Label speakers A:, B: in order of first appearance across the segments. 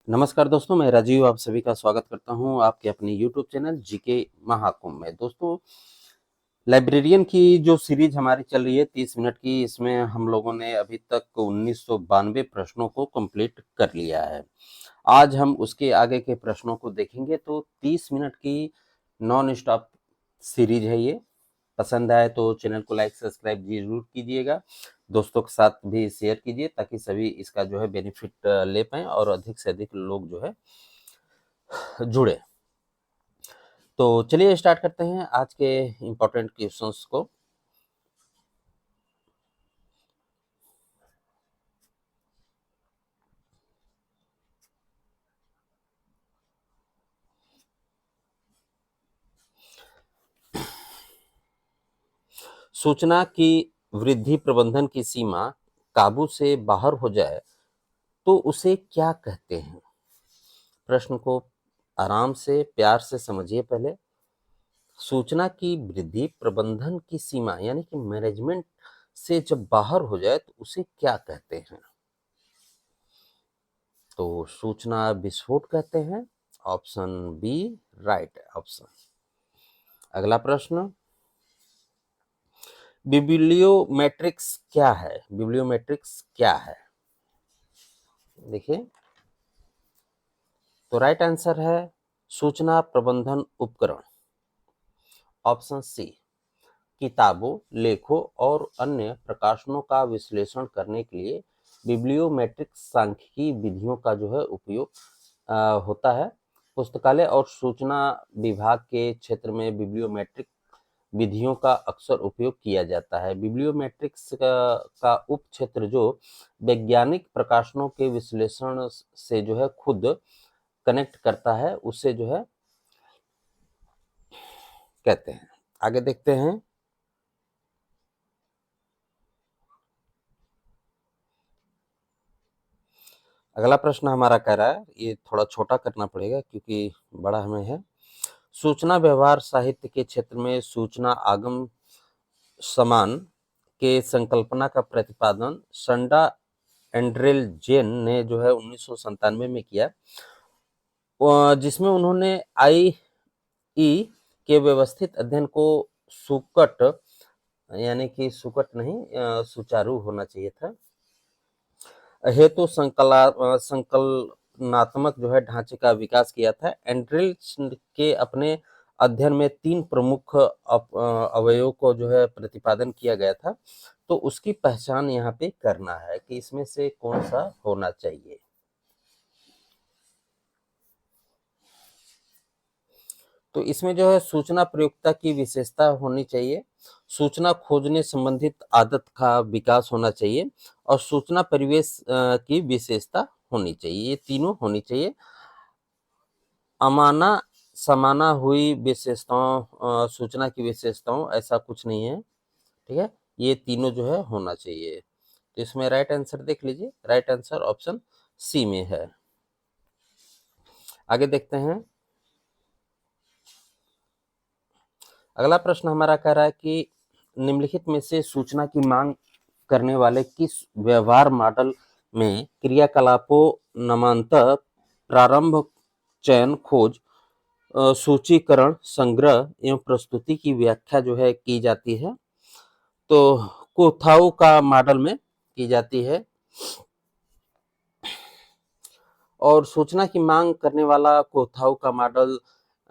A: नमस्कार दोस्तों, मैं राजीव आप सभी का स्वागत करता हूं आपके अपने यूट्यूब चैनल जीके महाकुंभ में। दोस्तों, लाइब्रेरियन की जो सीरीज हमारी चल रही है 30 मिनट की, इसमें हम लोगों ने अभी तक 1992 प्रश्नों को कंप्लीट कर लिया है। आज हम उसके आगे के प्रश्नों को देखेंगे। तो 30 मिनट की नॉन स्टॉप सीरीज है ये। पसंद आए तो चैनल को लाइक सब्सक्राइब जरूर कीजिएगा, दोस्तों के साथ भी शेयर कीजिए ताकि सभी इसका जो है बेनिफिट ले पाएं और अधिक से अधिक लोग जो है जुड़े। तो चलिए स्टार्ट करते हैं आज के इम्पोर्टेंट क्वेश्चंस को। सूचना की वृद्धि प्रबंधन की सीमा काबू से बाहर हो जाए तो उसे क्या कहते हैं? प्रश्न को आराम से प्यार से समझिए पहले। सूचना की वृद्धि प्रबंधन की सीमा यानी कि मैनेजमेंट से जब बाहर हो जाए तो उसे क्या कहते हैं? तो सूचना विस्फोट कहते हैं। Option B right option. अगला प्रश्न, बिब्लियोमेट्रिक्स क्या है? बिब्लियोमेट्रिक्स क्या है? देखिए, तो राइट आंसर है सूचना प्रबंधन उपकरण। ऑप्शन सी, किताबों, लेखों और अन्य प्रकाशनों का विश्लेषण करने के लिए बिब्लियोमेट्रिक्स सांख्यिकी विधियों का जो है उपयोग होता है। पुस्तकालय और सूचना विभाग के क्षेत्र में बिब्लियोमेट्रिक विधियों का अक्सर उपयोग किया जाता है। बिब्लियोमेट्रिक्स का उप क्षेत्र जो वैज्ञानिक प्रकाशनों के विश्लेषण से जो है खुद कनेक्ट करता है, उससे जो है कहते हैं। आगे देखते हैं। अगला प्रश्न हमारा कह रहा है, ये थोड़ा छोटा करना पड़ेगा क्योंकि बड़ा हमें है। सूचना व्यवहार साहित्य के क्षेत्र में सूचना आगम समान के संकल्पना का प्रतिपादन संडा एंड्रेल जेन ने जो है 1997 में किया, जिसमें उन्होंने आई ई के व्यवस्थित अध्ययन को सुकट यानी कि सुकट नहीं सुचारू होना चाहिए था हेतु संकलनात्मक जो है ढांचे का विकास किया था। एंड्रिल्स के अपने अध्ययन में 3 प्रमुख अवयवों को जो है प्रतिपादन किया गया था। तो उसकी पहचान यहाँ पे करना है कि इसमें से कौन सा होना चाहिए। तो इसमें जो है सूचना प्रयोक्ता की विशेषता होनी चाहिए, सूचना खोजने संबंधित आदत का विकास होना चाहिए और सूचना परिवेश की विशेषता होनी चाहिए। ये तीनों होनी चाहिए। अमाना समाना हुई विशेषताओं सूचना की विशेषताओं ऐसा कुछ नहीं है, ठीक है। ये तीनों जो है होना चाहिए। तो इसमें राइट आंसर देख लीजिए, राइट आंसर ऑप्शन सी में है। आगे देखते हैं। अगला प्रश्न हमारा कह रहा है कि निम्नलिखित में से सूचना की मांग करने वाले किस व्यवहार मॉडल में क्रियाकलापों नामांतर, प्रारंभ, चयन, खोज, सूचीकरण, संग्रह एवं प्रस्तुति की व्याख्या जो है की जाती है? तो कोथाऊ का मॉडल में की जाती है। और सूचना की मांग करने वाला कोथाऊ का मॉडल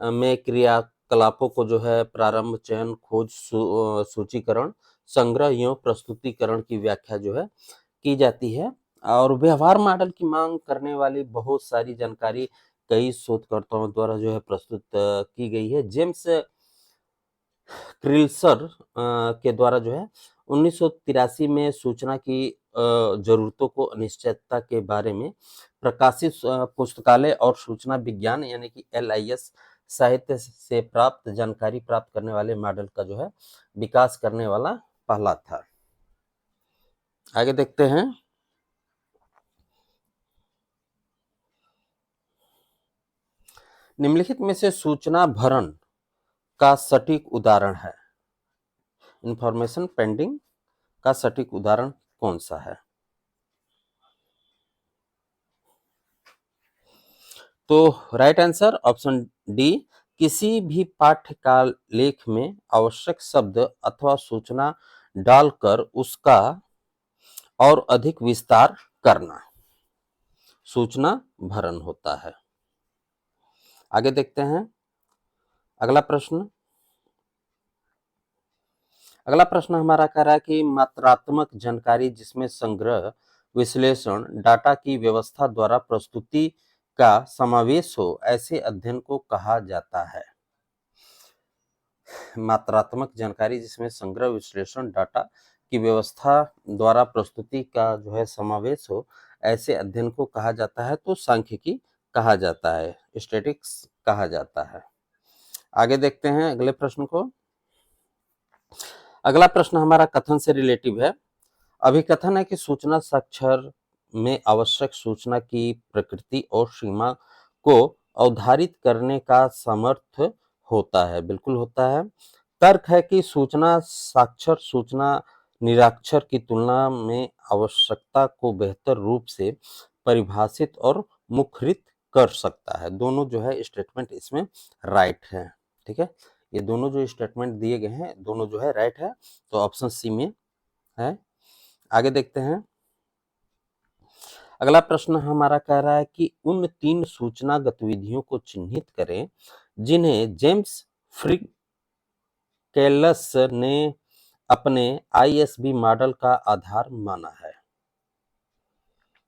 A: में क्रियाकलापों को जो है प्रारंभ, चयन, खोज, सूचीकरण, संग्रह एवं प्रस्तुतिकरण की व्याख्या जो है की जाती है। और व्यवहार मॉडल की मांग करने वाली बहुत सारी जानकारी कई शोधकर्ताओं द्वारा जो है प्रस्तुत की गई है। जेम्स क्रिल्सर के द्वारा जो है 1983 में सूचना की जरूरतों को अनिश्चितता के बारे में प्रकाशित पुस्तकालय और सूचना विज्ञान यानी कि LIS साहित्य से प्राप्त जानकारी प्राप्त करने वाले मॉडल का जो है विकास करने वाला पहला था। आगे देखते हैं। निम्नलिखित में से सूचना भरण का सटीक उदाहरण है। इंफॉर्मेशन पेंडिंग का सटीक उदाहरण कौन सा है? तो राइट आंसर ऑप्शन डी, किसी भी पाठ्य का लेख में आवश्यक शब्द अथवा सूचना डालकर उसका और अधिक विस्तार करना सूचना भरण होता है। आगे देखते हैं अगला प्रश्न। अगला प्रश्न हमारा कह रहा है कि मात्रात्मक जानकारी जिसमें संग्रह, विश्लेषण, डाटा की व्यवस्था द्वारा प्रस्तुति का समावेश हो, ऐसे अध्ययन को कहा जाता है। मात्रात्मक जानकारी जिसमें संग्रह, विश्लेषण, डाटा की व्यवस्था द्वारा प्रस्तुति का जो है समावेश हो, ऐसे अध्ययन को कहा जाता है। तो सांख्यिकी कहा जाता है, स्टैटिस्टिक्स कहा जाता है। आगे देखते हैं अगले प्रश्न को। अगला प्रश्न हमारा कथन से रिलेटिव है। अभिकथन है कि सूचना साक्षर में आवश्यक सूचना की प्रकृति और सीमा को अवधारित करने का सामर्थ्य होता है। बिल्कुल होता है। तर्क है कि सूचना साक्षर सूचना निरक्षर की तुलना में आवश्यकता को बेहतर रूप से परिभाषित और मुखरित कर सकता है। दोनों जो है स्टेटमेंट इसमें राइट है। ठीक है, ये दोनों जो स्टेटमेंट दिए गए हैं दोनों जो है राइट है, तो ऑप्शन सी में है। आगे देखते हैं अगला प्रश्न हमारा कह रहा है कि उन 3 सूचना गतिविधियों को चिन्हित करें जिन्हें जेम्स फ्रिक्केल्स ने अपने आईएसबी मॉडल का आधार माना है।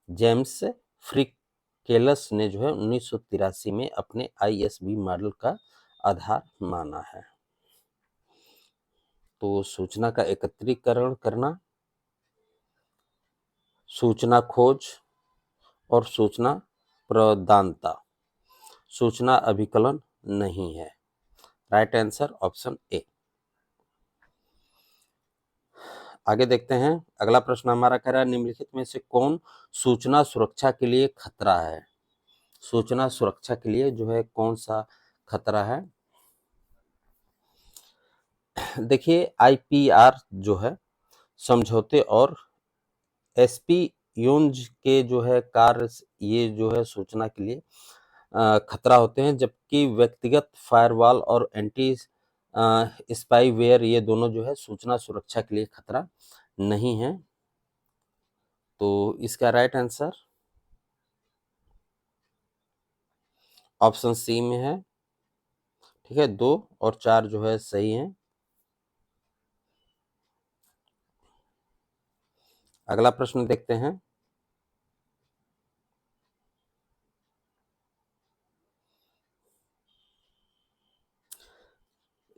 A: जेम्स फ्रिक्केल्स ने जो है 1983 में अपने आईएसबी मॉडल का आधार माना है। तो सूचना का एकत्रीकरण करना, सूचना खोज और सूचना प्रदानता, सूचना अभिकलन नहीं है। Right answer option A. आगे देखते हैं अगला प्रश्न हमारा कह रहा है निम्नलिखित में से कौन सूचना सुरक्षा के लिए खतरा है। सूचना सुरक्षा के लिए जो है कौन सा खतरा है। देखिए आईपीआर जो है समझौते और एसपीयोन्ज के जो है कार्य ये जो है सूचना के लिए खतरा होते हैं, जबकि व्यक्तिगत फायरवॉल और एंटी स्पाईवेयर ये दोनों जो है सूचना सुरक्षा के लिए खतरा नहीं है। तो इसका राइट आंसर ऑप्शन सी में है। ठीक है, 2 और 4 जो है सही है। अगला प्रश्न देखते हैं।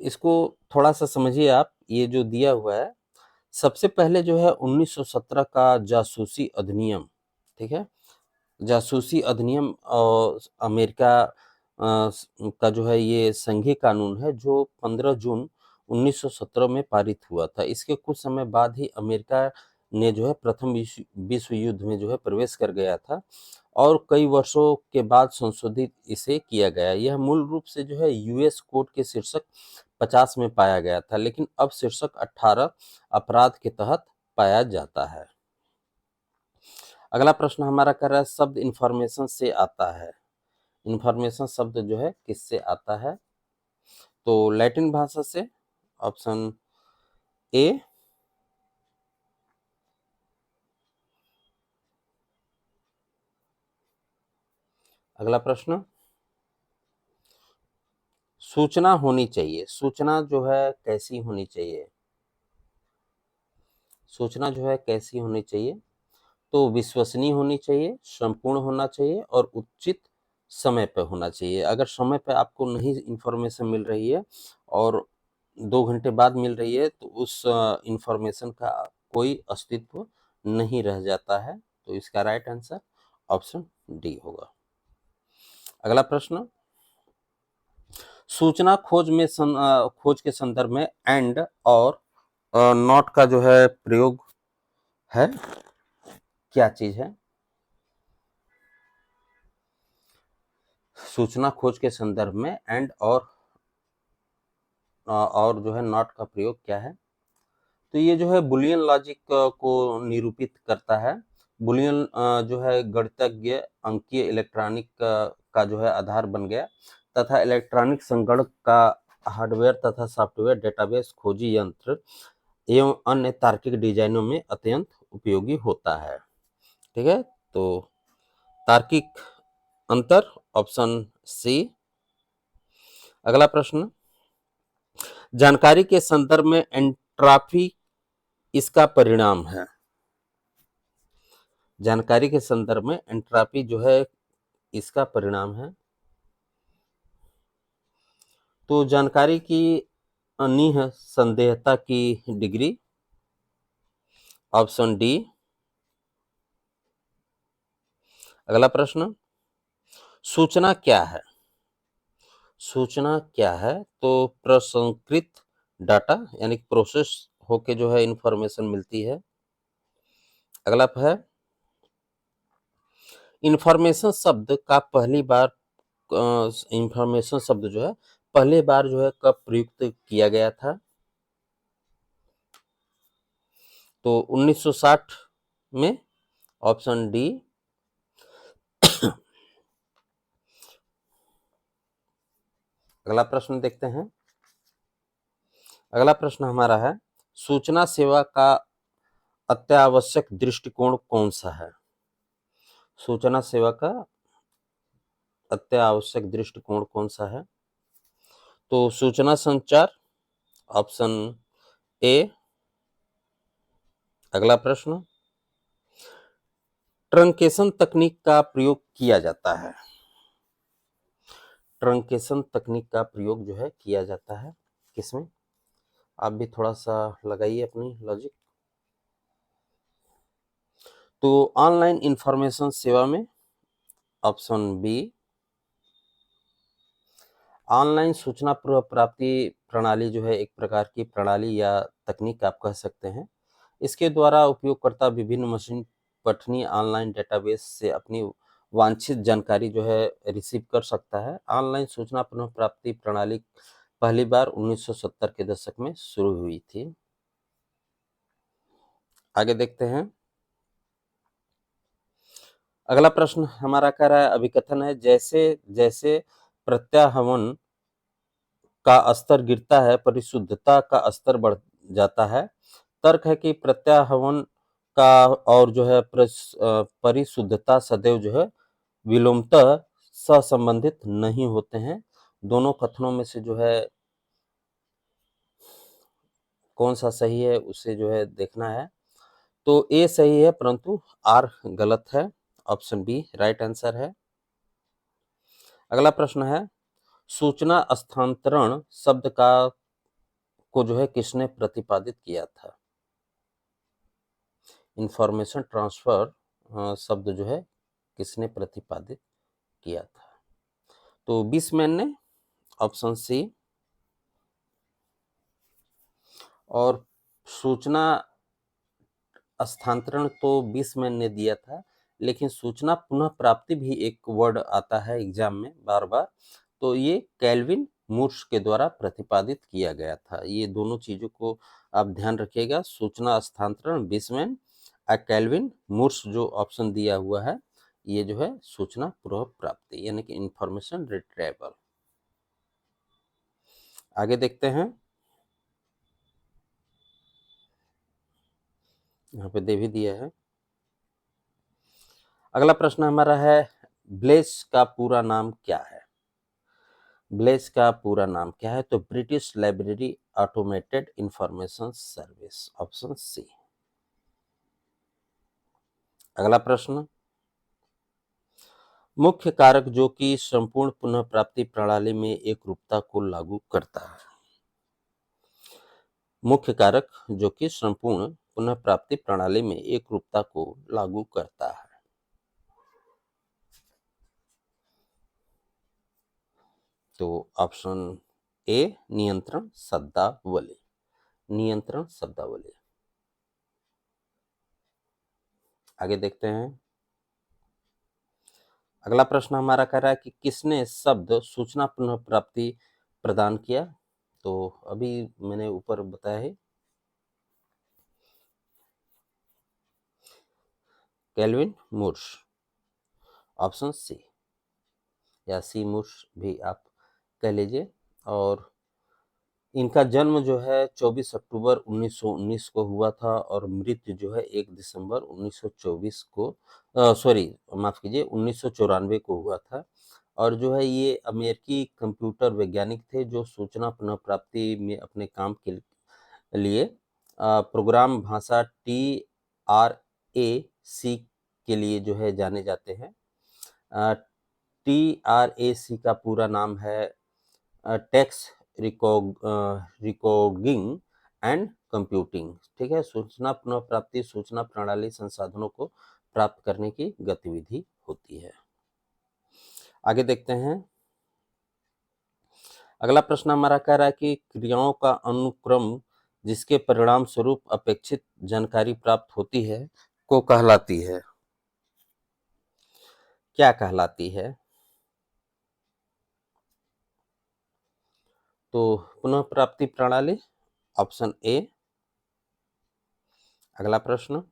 A: इसको थोड़ा सा समझिए आप, ये जो दिया हुआ है सबसे पहले जो है 1917 का जासूसी अधिनियम, ठीक है, जासूसी अधिनियम और अमेरिका का जो है ये संघीय कानून है जो 15 जून 1917 में पारित हुआ था। इसके कुछ समय बाद ही अमेरिका ने जो है प्रथम विश्व युद्ध में जो है प्रवेश कर गया था और कई वर्षों के बाद संशोधित इसे किया गया। यह मूल रूप से जो है यूएस कोड के शीर्षक 50 में पाया गया था, लेकिन अब शीर्षक 18 अपराध के तहत पाया जाता है। अगला प्रश्न हमारा कर रहा है शब्द इंफॉर्मेशन से आता है। इंफॉर्मेशन शब्द जो है किससे आता है। तो लैटिन भाषा से, ऑप्शन ए। अगला प्रश्न, सूचना होनी चाहिए, सूचना जो है कैसी होनी चाहिए। सूचना जो है कैसी होनी चाहिए, तो विश्वसनीय होनी चाहिए, संपूर्ण होना चाहिए और उचित समय पे होना चाहिए। अगर समय पे आपको नहीं इंफॉर्मेशन मिल रही है और 2 घंटे बाद मिल रही है तो उस इंफॉर्मेशन का कोई अस्तित्व नहीं रह जाता है। तो इसका राइट आंसर ऑप्शन डी होगा। अगला प्रश्न, सूचना खोज में खोज के संदर्भ में एंड और नॉट का जो है प्रयोग है, क्या चीज है। सूचना खोज के संदर्भ में एंड और जो है नॉट का प्रयोग क्या है। तो ये जो है बुलियन लॉजिक को निरूपित करता है। बुलियन जो है गणितज्ञ अंकीय इलेक्ट्रॉनिक का जो है आधार बन गया तथा इलेक्ट्रॉनिक संगणक का हार्डवेयर तथा सॉफ्टवेयर, डेटाबेस, खोजी यंत्र एवं अन्य तार्किक डिजाइनों में अत्यंत उपयोगी होता है। ठीक है, तो तार्किक अंतर ऑप्शन सी। अगला प्रश्न, जानकारी के संदर्भ में एंट्रॉपी इसका परिणाम है। जानकारी के संदर्भ में एंट्रॉपी जो है इसका परिणाम है। तो जानकारी की निसंदेहता की डिग्री, ऑप्शन डी। अगला प्रश्न, सूचना क्या है? सूचना क्या है? तो प्रसंस्कृत डाटा यानी प्रोसेस होके जो है इंफॉर्मेशन मिलती है। अगला है, इंफॉर्मेशन शब्द का पहली बार इंफॉर्मेशन शब्द जो है पहली बार जो है कब प्रयुक्त किया गया था? तो 1960 में, ऑप्शन डी। अगला प्रश्न देखते हैं। अगला प्रश्न हमारा है, सूचना सेवा का अत्यावश्यक दृष्टिकोण कौन सा है? सूचना सेवा का अत्यावश्यक दृष्टिकोण कौन सा है? तो सूचना संचार, ऑप्शन ए। अगला प्रश्न, ट्रंकेशन तकनीक का प्रयोग किया जाता है। ट्रंकेशन तकनीक का प्रयोग जो है किया जाता है किसमें? आप भी थोड़ा सा लगाइए अपनी लॉजिक। तो ऑनलाइन इंफॉर्मेशन सेवा में, ऑप्शन बी। ऑनलाइन सूचना प्राप्ति प्रणाली जो है एक प्रकार की प्रणाली या तकनीक आप कह सकते हैं। इसके द्वारा उपयोगकर्ता विभिन्न मशीन पठनीय ऑनलाइन डेटाबेस से अपनी वांछित जानकारी जो है रिसीव कर सकता है। ऑनलाइन सूचना पुनः प्राप्ति प्रणाली पहली बार 1970 के दशक में शुरू हुई थी। आगे देखते हैं। अगला प्रश्न हमारा कह रहा है, अभिकथन है, जैसे जैसे प्रत्याहवन का स्तर गिरता है परिशुद्धता का स्तर बढ़ जाता है। तर्क है कि प्रत्याहवन का और जो है परिशुद्धता सदैव जो है विलोमतः सहसंबंधित नहीं होते हैं। दोनों कथनों में से जो है कौन सा सही है उसे जो है देखना है। तो ए सही है परंतु आर गलत है। ऑप्शन बी राइट आंसर है। अगला प्रश्न है, सूचना स्थानांतरण शब्द का को जो है किसने प्रतिपादित किया था? इंफॉर्मेशन ट्रांसफर शब्द जो है किसने प्रतिपादित किया था? तो बिसमैन ने, ऑप्शन सी। और सूचना स्थानांतरण तो बिसमैन ने दिया था, लेकिन सूचना पुनः प्राप्ति भी एक वर्ड आता है एग्जाम में बार बार, तो ये कैल्विन मूर्स के द्वारा प्रतिपादित किया गया था। ये दोनों चीजों को आप ध्यान रखिएगा, सूचना स्थानांतरण बिसमैन और कैल्विन मूर्स जो ऑप्शन दिया हुआ है ये जो है सूचना पुनः प्राप्ति यानी कि इंफॉर्मेशन रिट्रीवल। आगे देखते हैं। यहाँ पे दे भी दिया है। अगला प्रश्न हमारा है, ब्लेस का पूरा नाम क्या है? ब्लेस का पूरा नाम क्या है? तो British library automated information service, option C. अगला प्रश्न, मुख्य कारक जो कि संपूर्ण पुनः प्राप्ति प्रणाली में एक रूपता को लागू करता है। मुख्य कारक जो कि संपूर्ण पुनः प्राप्ति प्रणाली में एक रूपता को लागू करता है। तो ऑप्शन ए नियंत्रण शब्दावली, नियंत्रण शब्दावली। आगे देखते हैं। अगला प्रश्न हमारा कह रहा है कि किसने शब्द सूचना पुनः प्राप्ति प्रदान किया? तो अभी मैंने ऊपर बताया है, कैल्विन मूर्स, ऑप्शन सी। या सी मूर्स भी आप कह लीजिए। और इनका जन्म जो है 24 अक्टूबर 1919 को हुआ था और मृत्यु जो है 1 दिसंबर 1924 को सॉरी माफ कीजिए 1994 को हुआ था। और जो है ये अमेरिकी कंप्यूटर वैज्ञानिक थे जो सूचना पुनः प्राप्ति में अपने काम के लिए प्रोग्राम भाषा TRAC के लिए जो है जाने जाते हैं। TRAC का पूरा नाम है टेक्स्ट रिकॉर्डिंग एंड कंप्यूटिंग। ठीक है, सूचना पुनः प्राप्ति सूचना प्रणाली संसाधनों को प्राप्त करने की गतिविधि होती है। आगे देखते हैं। अगला प्रश्न हमारा कह रहा है कि क्रियाओं का अनुक्रम जिसके परिणाम स्वरूप अपेक्षित जानकारी प्राप्त होती है को कहलाती है। क्या कहलाती है? तो पुनः प्राप्ति प्रणाली, ऑप्शन ए। अगला प्रश्न,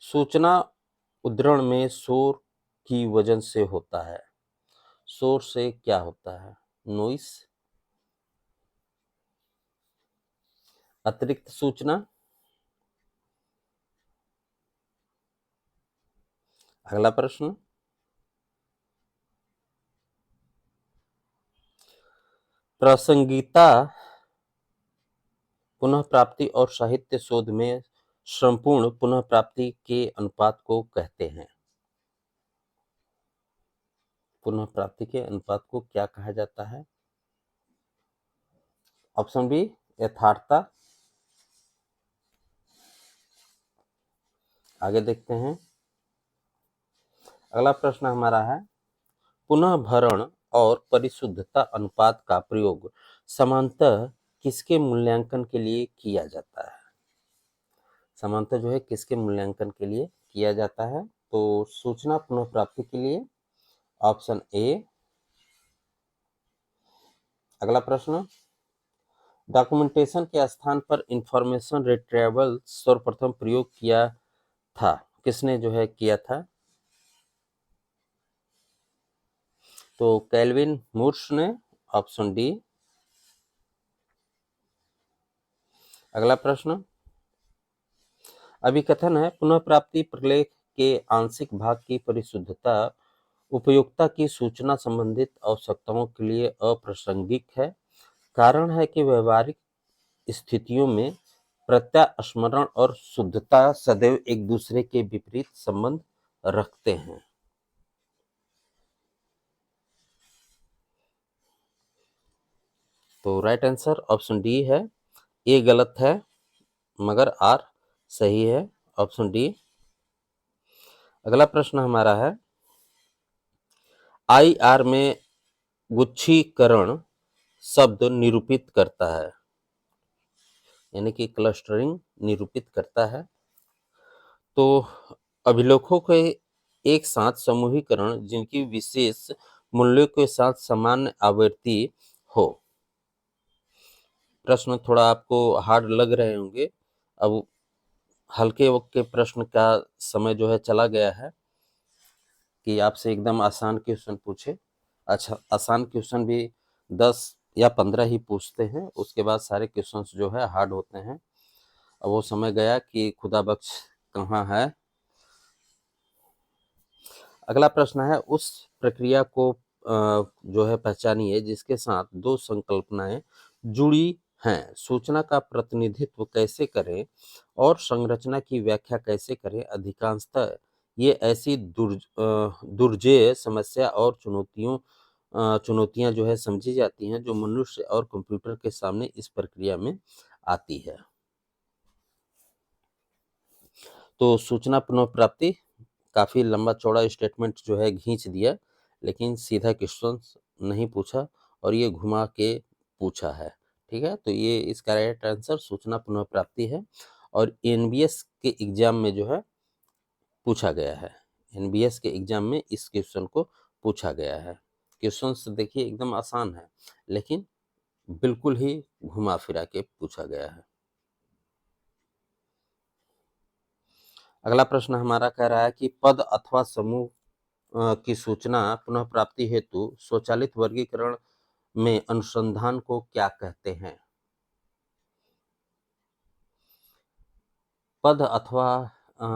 A: सूचना उद्धरण में शोर की वजह से होता है। शोर से क्या होता है? नॉइस, अतिरिक्त सूचना। अगला प्रश्न, प्रासंगिकता पुनः प्राप्ति और साहित्य शोध में संपूर्ण पुनः प्राप्ति के अनुपात को कहते हैं। पुनः प्राप्ति के अनुपात को क्या कहा जाता है? ऑप्शन बी, यथार्थता। आगे देखते हैं। अगला प्रश्न हमारा है, पुनः भरण और परिशुद्धता अनुपात का प्रयोग सामान्यतः किसके मूल्यांकन के लिए किया जाता है? सामान्यतः जो है किसके मूल्यांकन के लिए किया जाता है? तो सूचना पुनः प्राप्ति के लिए, ऑप्शन ए। अगला प्रश्न, डॉक्यूमेंटेशन के स्थान पर इंफॉर्मेशन रिट्रीवल सर्वप्रथम प्रयोग किया था। किसने जो है किया था? तो केल्विन मूर्स ने, ऑप्शन डी। अगला प्रश्न, अभिकथन है पुनः प्राप्ति प्रलेख के आंशिक भाग की परिशुद्धता उपयोक्ता की सूचना संबंधित आवश्यकताओं के लिए अप्रासंगिक है। कारण है कि व्यवहारिक स्थितियों में प्रत्यास्मरण और शुद्धता सदैव एक दूसरे के विपरीत संबंध रखते हैं। तो राइट आंसर ऑप्शन डी है। ए गलत है मगर आर सही है, ऑप्शन डी। अगला प्रश्न हमारा है, IR में गुच्छीकरण शब्द निरूपित करता है, यानी कि क्लस्टरिंग निरूपित करता है। तो अभिलेखों के एक साथ समूहीकरण जिनकी विशेष मूल्यों के साथ सामान्य आवृत्ति हो। प्रश्न थोड़ा आपको हार्ड लग रहे होंगे। अब हल्के वक्त के प्रश्न का समय जो है चला गया है कि आपसे एकदम आसान क्वेश्चन पूछे। अच्छा, आसान क्वेश्चन भी 10 या 15 ही पूछते हैं, उसके बाद सारे क्वेश्चंस जो है हार्ड होते हैं। अब वो समय गया कि खुदा बख्श कहाँ है। अगला प्रश्न है, उस प्रक्रिया को जो है पहचानिए जिसके साथ दो संकल्पनाएं जुड़ी हैं। सूचना का प्रतिनिधित्व कैसे करें और संरचना की व्याख्या कैसे करें। अधिकांशतः ये ऐसी दुर्जेय समस्या और चुनौतियां जो है समझी जाती हैं जो मनुष्य और कंप्यूटर के सामने इस प्रक्रिया में आती है। तो सूचना पुनः प्राप्ति काफी लंबा चौड़ा स्टेटमेंट जो है खींच दिया, लेकिन सीधा क्वेश्चन नहीं पूछा और ये घुमा के पूछा है। ठीक है, तो ये इसका राइट आंसर सूचना पुनः प्राप्ति है और एनबीएस के एग्जाम में जो है पूछा गया है। एनबीएस के एग्जाम में इस क्वेश्चन को पूछा गया है। क्वेश्चन देखिए एकदम आसान है, लेकिन बिल्कुल ही घुमा फिरा के पूछा गया है। अगला प्रश्न हमारा कह रहा है कि पद अथवा समूह की सूचना पुनः प्राप्ति हेतु स्वचालित वर्गीकरण में अनुसंधान को क्या कहते हैं? पद अथवा अ,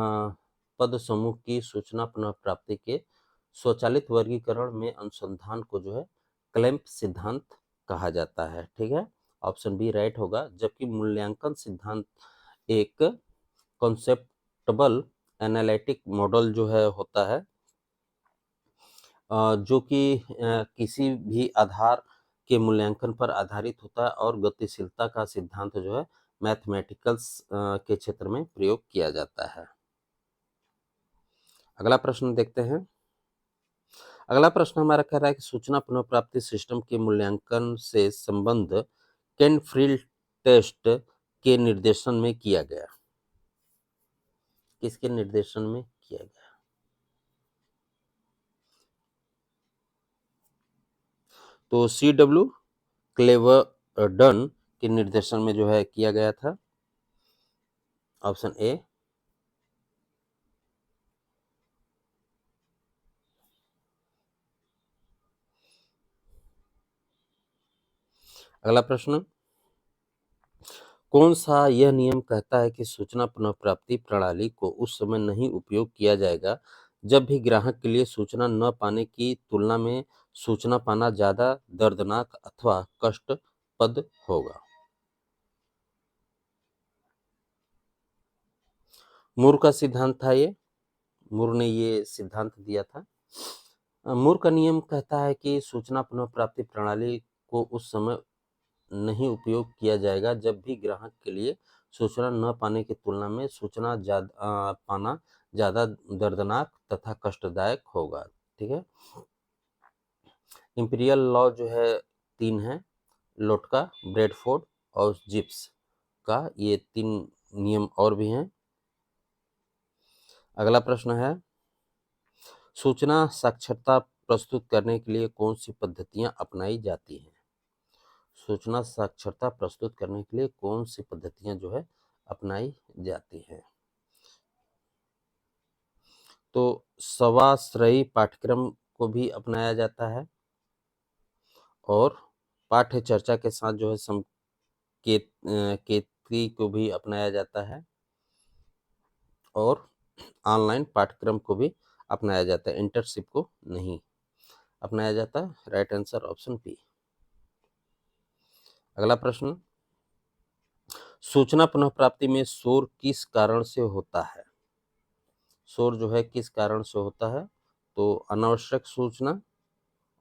A: पद समूह की सूचना पुनः प्राप्ति के स्वचालित वर्गीकरण में अनुसंधान को जो है क्लैंप सिद्धांत कहा जाता है। ठीक है, ऑप्शन बी राइट होगा। जबकि मूल्यांकन सिद्धांत एक कॉन्सेप्टबल एनालिटिक मॉडल जो है होता है, जो कि किसी भी आधार के मूल्यांकन पर आधारित होता है और गतिशीलता का सिद्धांत जो है मैथमेटिकल्स के क्षेत्र में प्रयोग किया जाता है। अगला प्रश्न देखते हैं। अगला प्रश्न हमारा कह रहा है कि सूचना पुनः प्राप्ति सिस्टम के मूल्यांकन से संबंध कैनफील्ड टेस्ट के निर्देशन में किया गया। किसके निर्देशन में किया गया? तो CW क्लेवर्डन के निर्देशन में जो है किया गया था। Option A. अगला प्रश्न, कौन सा यह नियम कहता है कि सूचना पुनः प्राप्ति प्रणाली को उस समय नहीं उपयोग किया जाएगा जब भी ग्राहक के लिए सूचना न पाने की तुलना में सूचना पाना ज्यादा दर्दनाक अथवा कष्टप्रद होगा? मूर का सिद्धांत था ये। मूर ने ये सिद्धांत दिया था। मूर का नियम कहता है कि सूचना पुनः प्राप्ति प्रणाली को उस समय नहीं उपयोग किया जाएगा जब भी ग्राहक के लिए सूचना न पाने की तुलना में सूचना पाना ज्यादा दर्दनाक तथा कष्टदायक होगा। ठीक है, इंपीरियल लॉ जो है 3 है, लोटका, ब्रेडफोर्ड और जिप्स का, ये 3 नियम और भी हैं। अगला प्रश्न है, सूचना साक्षरता प्रस्तुत करने के लिए कौन सी पद्धतियां अपनाई जाती हैं? सूचना साक्षरता प्रस्तुत करने के लिए कौन सी पद्धतियां जो है अपनाई जाती हैं? तो स्वाश्रयी पाठ्यक्रम को भी अपनाया जाता है और पाठ्य चर्चा के साथ जो है केतकी को भी अपनाया जाता है और ऑनलाइन पाठ्यक्रम को भी अपनाया जाता है, इंटर्नशिप को नहीं अपनाया जाता। Right answer option B. अगला प्रश्न, सूचना पुनः प्राप्ति में शोर किस कारण से होता है? शोर जो है किस कारण से होता है? तो अनावश्यक सूचना,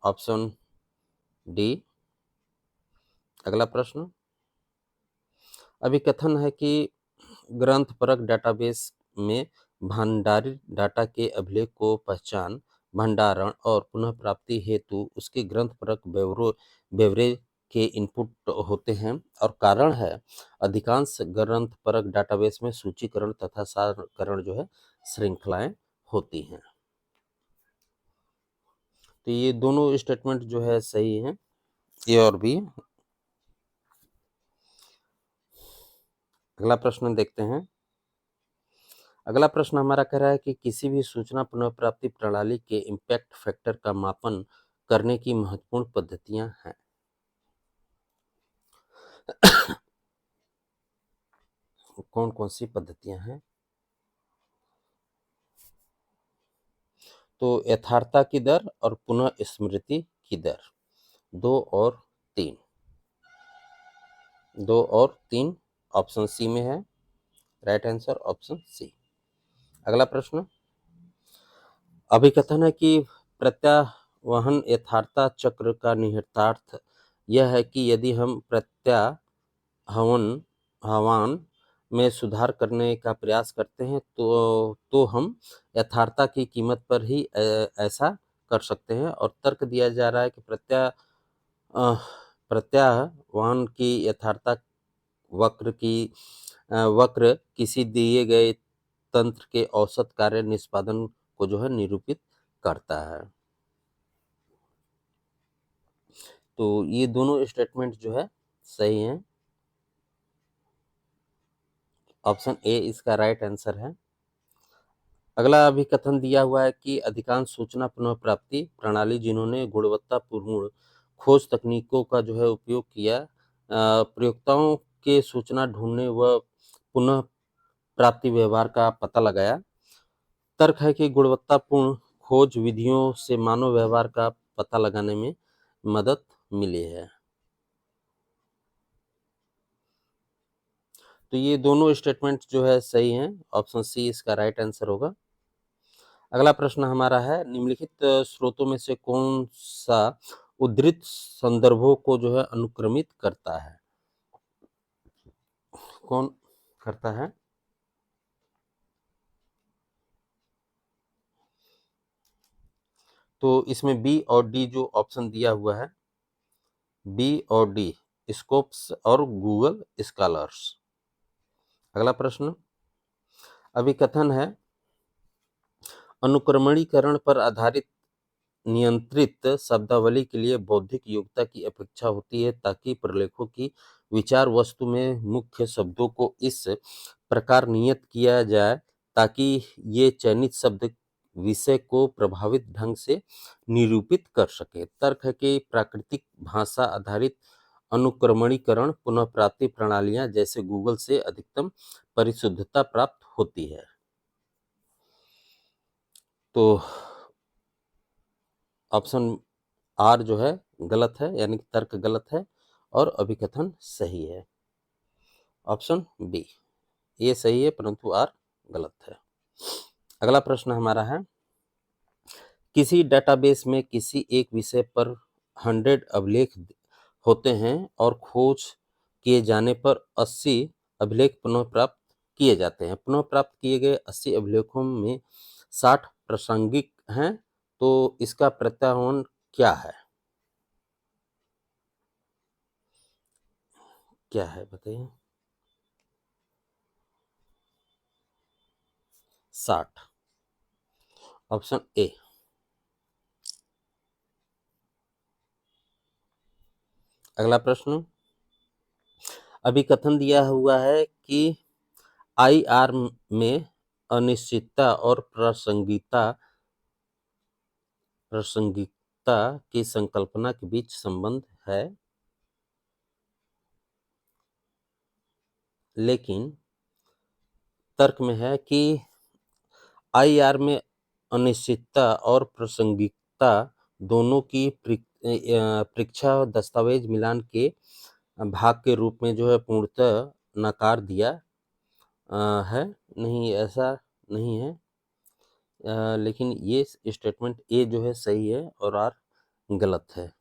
A: ऑप्शन डी। अगला प्रश्न, अभिकथन है कि ग्रंथपरक डेटाबेस में भंडारित डाटा के अभिलेख को पहचान, भंडारण और पुनः प्राप्ति हेतु उसके ग्रंथपरक ब्यौरे के इनपुट होते हैं और कारण है अधिकांश ग्रंथपरक डेटाबेस में सूचीकरण तथा सारणीकरण जो है श्रृंखलाएं होती हैं। तो ये दोनों स्टेटमेंट जो है सही हैं, ए और बी। अगला प्रश्न देखते हैं। अगला प्रश्न हमारा कह रहा है कि किसी भी सूचना पुनः प्राप्ति प्रणाली के इम्पैक्ट फैक्टर का मापन करने की महत्वपूर्ण पद्धतियां हैं। कौन कौन सी पद्धतियां हैं? तो यथार्थता की दर और पुनः स्मृति की दर, 2 और 3। 2 और 3 ऑप्शन सी में है। Right answer option C. अगला प्रश्न, अभिकथन है कि प्रत्यावहन यथार्थता चक्र का निहितार्थ यह है कि यदि हम प्रत्याहवन हवान में सुधार करने का प्रयास करते हैं तो हम यथार्थता की कीमत पर ही ऐसा कर सकते हैं। और तर्क दिया जा रहा है कि प्रत्याहवन की यथार्थता वक्र किसी दिए गए तंत्र के औसत कार्य निष्पादन को जो है निरूपित करता है। तो ये दोनों स्टेटमेंट जो है सही हैं। ऑप्शन ए इसका राइट आंसर है। अगला अभिकथन दिया हुआ है कि अधिकांश सूचना पुनः प्राप्ति प्रणाली जिन्होंने गुणवत्तापूर्ण खोज तकनीकों का जो है उपयोग किया, प्रयोक्ताओं के सूचना ढूंढने व पुनः प्राप्ति व्यवहार का पता लगाया। तर्क है कि गुणवत्तापूर्ण खोज विधियों से मानव व्यवहार का पता लगाने में मदद मिली है। तो ये दोनों स्टेटमेंट जो है सही हैं। ऑप्शन सी इसका राइट आंसर होगा। अगला प्रश्न हमारा है, निम्नलिखित स्रोतों में से कौन सा उद्धृत संदर्भों को जो है अनुक्रमित करता है? कौन करता है? तो इसमें बी और डी जो ऑप्शन दिया हुआ है, बी और डी, स्कोप्स और गूगल स्कॉलर्स। अगला प्रश्न, अभिकथन है, अनुक्रमणीकरण पर आधारित नियंत्रित शब्दावली के लिए बौद्धिक योग्यता की अपेक्षा होती है ताकि प्रलेखों की विचार वस्तु में मुख्य शब्दों को इस प्रकार नियत किया जाए ताकि ये चयनित शब्द विषय को प्रभावित ढंग से निरूपित कर सके। तर्क है कि प्राकृतिक भाषा आधारित अनुक्रमणीकरण पुनः प्राप्ति प्रणालियां जैसे गूगल से अधिकतम परिशुद्धता प्राप्त होती है। तो ऑप्शन आर जो है गलत है, यानी कि तर्क गलत है और अभिकथन सही है। ऑप्शन बी ये सही है परंतु आर गलत है। अगला प्रश्न हमारा है, किसी डेटाबेस में किसी एक विषय पर 100 अभिलेख होते हैं और खोज किए जाने पर 80 अभिलेख पुनः प्राप्त किए जाते हैं। पुनः प्राप्त किए गए 80 अभिलेखों में 60 प्रासंगिक हैं, तो इसका प्रत्यारोपण क्या है? क्या है बताइए? 60। Option A. अगला प्रश्न, अभिकथन दिया हुआ है कि आईआर में अनिश्चितता और प्रासंगिकता की संकल्पना के बीच संबंध है, लेकिन तर्क में है कि आईआर में अनिश्चितता और प्रासंगिकता दोनों की परीक्षा दस्तावेज मिलान के भाग के रूप में जो है पूर्णतः नकार दिया है। नहीं, ऐसा नहीं है। लेकिन ये स्टेटमेंट ए जो है सही है और आर गलत है।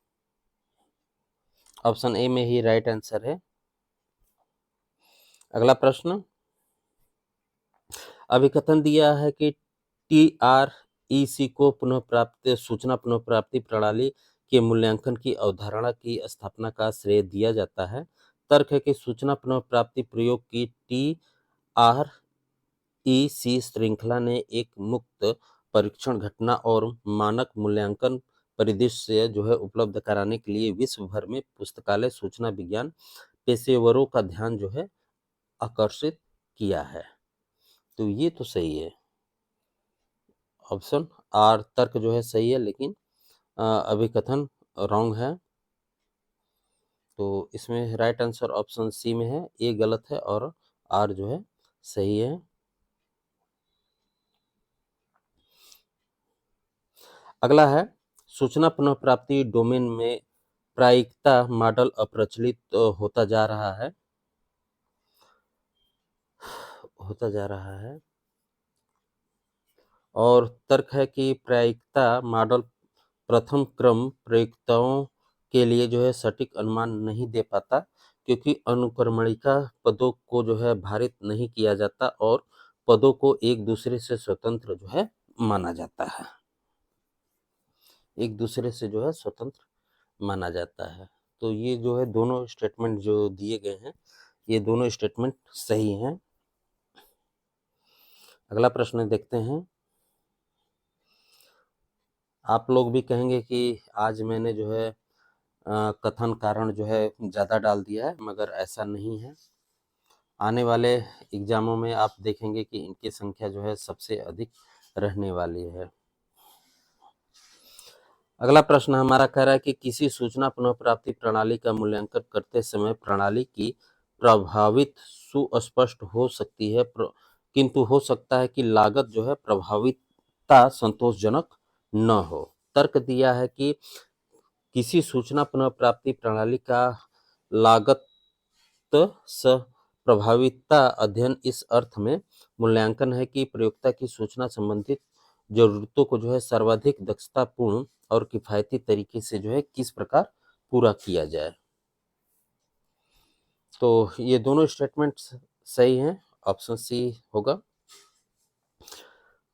A: ऑप्शन ए में ही राइट आंसर है। अगला प्रश्न, अभिकथन दिया है कि टीआरईसी को पुनः प्राप्त सूचना पुनः प्राप्ति प्रणाली के मूल्यांकन की अवधारणा की स्थापना का श्रेय दिया जाता है। तर्क है कि सूचना पुनः प्राप्ति प्रयोग की टीआरईसी श्रृंखला ने एक मुक्त परीक्षण घटना और मानक मूल्यांकन परिदृश्य जो है उपलब्ध कराने के लिए विश्व भर में पुस्तकालय सूचना विज्ञान पेशेवरों का ध्यान जो है आकर्षित किया है। तो ये तो सही है। ऑप्शन आर तर्क जो है सही है, लेकिन अभिकथन रॉन्ग है। तो इसमें राइट आंसर ऑप्शन सी में है, ए गलत है और आर जो है सही है। अगला है, सूचना पुनः प्राप्ति डोमेन में प्रायिकता मॉडल अप्रचलित होता जा रहा है और तर्क है कि प्रायिकता मॉडल प्रथम क्रम प्रयोक्ताओं के लिए जो है सटीक अनुमान नहीं दे पाता क्योंकि अनुक्रमणिका पदों को जो है भारित नहीं किया जाता और पदों को एक दूसरे से स्वतंत्र जो है माना जाता है। एक दूसरे से जो है स्वतंत्र माना जाता है। तो ये जो है दोनों स्टेटमेंट जो दिए गए हैं, ये दोनों स्टेटमेंट सही हैं। अगला प्रश्न देखते हैं। आप लोग भी कहेंगे कि आज मैंने जो है कथन कारण जो है ज़्यादा डाल दिया है, मगर ऐसा नहीं है। आने वाले एग्जामों में आप देखेंगे कि इनकी संख्या जो है सबसे अधिक रहने वाली है। अगला प्रश्न हमारा कह रहा है कि किसी सूचना पुनः प्राप्ति प्रणाली का मूल्यांकन करते समय प्रणाली की प्रभावित सुस्पष्ट हो सकती है, किंतु हो सकता है कि लागत जो है प्रभावितता संतोषजनक न हो। तर्क दिया है कि किसी सूचना पुनः प्राप्ति प्रणाली का लागत स प्रभावितता अध्ययन इस अर्थ में मूल्यांकन है कि प्रयोक्ता की सूचना संबंधित जरूरतों को जो है सर्वाधिक दक्षतापूर्ण और किफायती तरीके से जो है किस प्रकार पूरा किया जाए। तो ये दोनों स्टेटमेंट सही हैं, ऑप्शन सी होगा।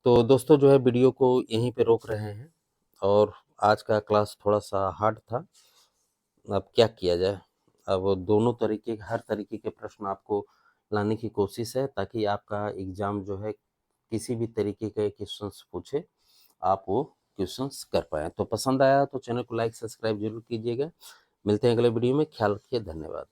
A: तो दोस्तों जो है वीडियो को यहीं पे रोक रहे हैं, और आज का क्लास थोड़ा सा हार्ड था। अब क्या किया जाए, अब दोनों तरीके हर तरीके के प्रश्न आपको लाने की कोशिश है, ताकि आपका एग्जाम जो है किसी भी तरीके के क्वेश्चंस पूछे आप वो क्वेश्चंस कर पाए। तो पसंद आया तो चैनल को लाइक सब्सक्राइब जरूर कीजिएगा। मिलते हैं अगले वीडियो में, ख्याल रखिए, धन्यवाद।